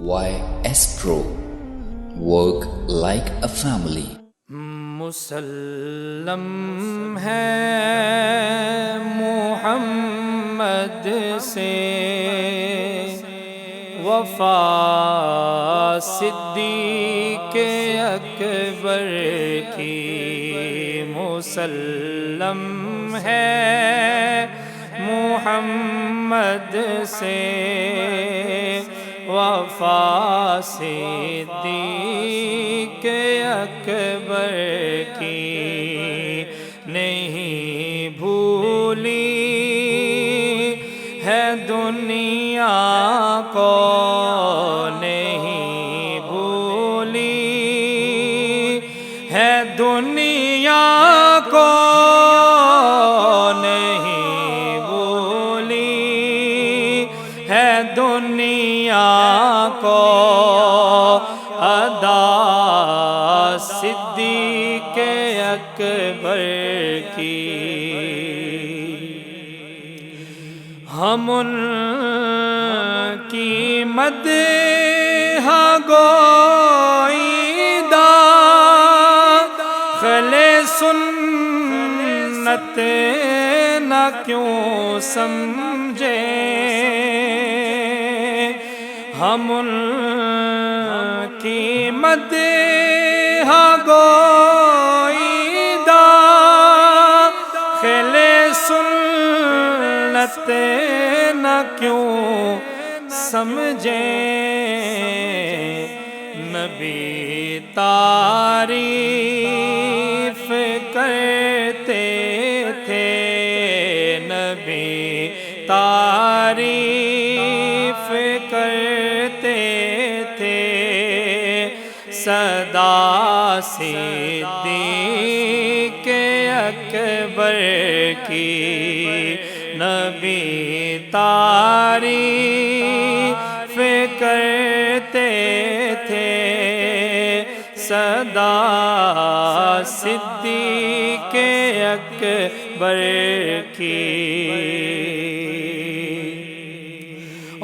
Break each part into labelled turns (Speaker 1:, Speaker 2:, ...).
Speaker 1: YS Pro. Work like a family.
Speaker 2: مسلم ہے محمد سے وفا صدیق اکبر کی، مسلم ہے محمد سے وفا صدیق اکبر کی، نہیں بھولی ہے دنیا کو، نہیں بھولی ہے دنیا کو، نہیں بھولی ہے دنیا کو ادا صدیق اکبر کی۔ ہم ان کی مدح گوئیدہ خلے سنت نہ کیوں سمجھیں، ہم ان کی مدح گوئیدہ خلے سنت نہ کیوں سمجھیں، نبی تعریف کرتے تھے، نبی تعریف کرتے تھے سدا صدیق اکبر کی، نبی تعریف کرتے تھے سدا صدیق اکبر کی۔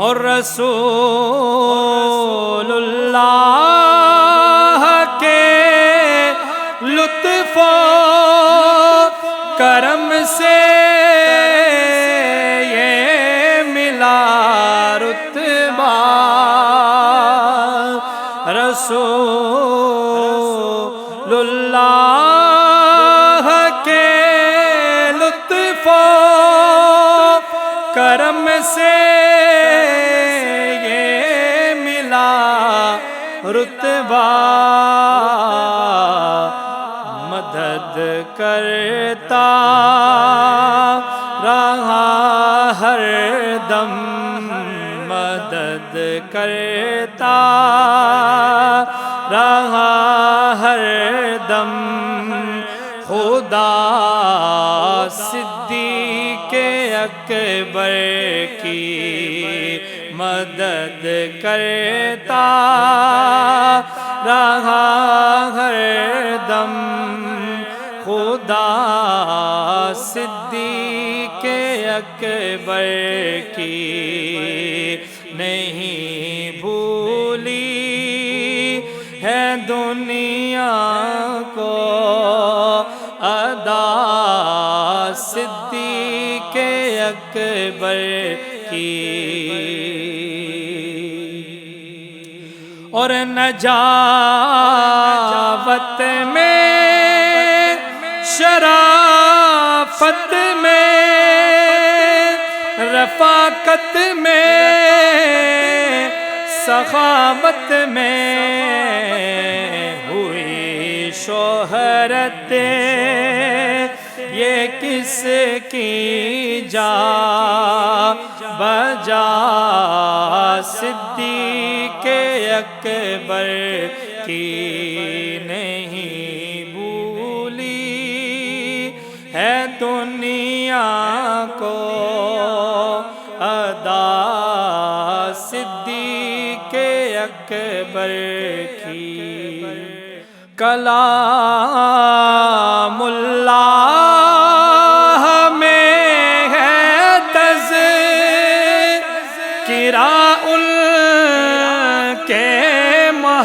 Speaker 2: اور رسول اللہ کے لطف و کرم سے یہ ملا رتبہ، رسول اللہ کے لطف و کرم سے یہ ملا رتبہ، مدد کرتا رہا ہر دم، مدد کرتا رہا ہر دم خدا صدیق اکبر کی، مدد کرتا رہا ہر دم خدا صدیق اکبر کی، نہیں بھولی ہے دنیا کو ادا صدیق اکبر کی۔ اور نجاوت میں شرافت میں رفاقت میں سخاوت میں ہوئی شہرت، یہ کس کی جا بجا صدیق اکبر کی، نہیں بھولی ہے دنیا کو ادا صدیق اکبر کی۔ کلام اللہ میں ہے تذکرہ ان کے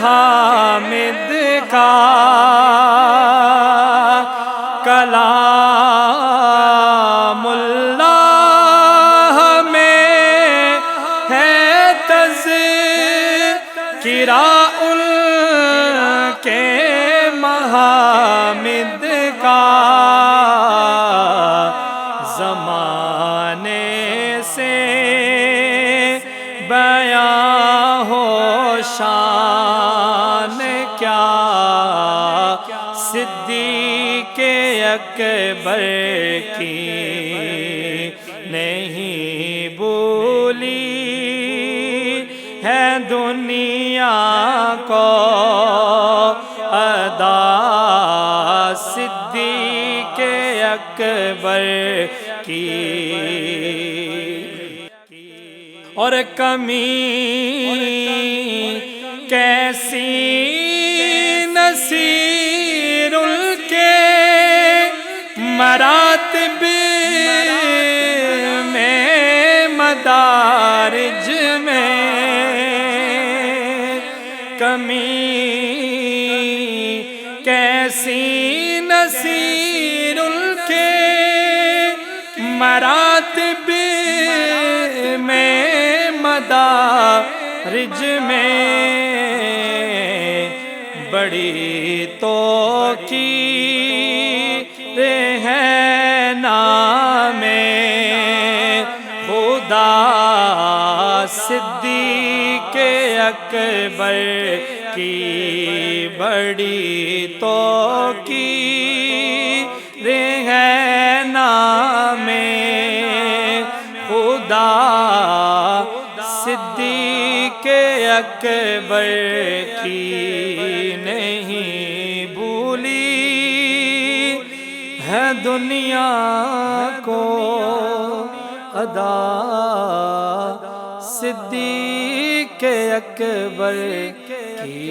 Speaker 2: محامد کا کلام اللہ میں ہے تذکرہ ان کے محامد کا، زمانے سے بیاں ہو شان کیا صدیق اکبر کی نہیں بھولی ہے دنیا کو ادا صدیق اکبر کی۔ اور کمی کیسی نصیر ان کے مراتب میں مدارج میں، کمی کیسی نصیر ان کے مراتب میں مدارج میں، بڑی توقیر ہے نام خدا صدیق اکبر کی، بڑی توقیر ہے نام خدا صدیق اکبر کی نہیں بھولی ہے دنیا کو ادا صدیق اکبر کی۔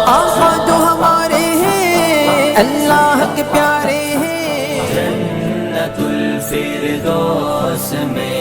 Speaker 3: آقا جو ہمارے ہیں اللہ کے پیارے ہیں،
Speaker 4: جنت الفردوس میں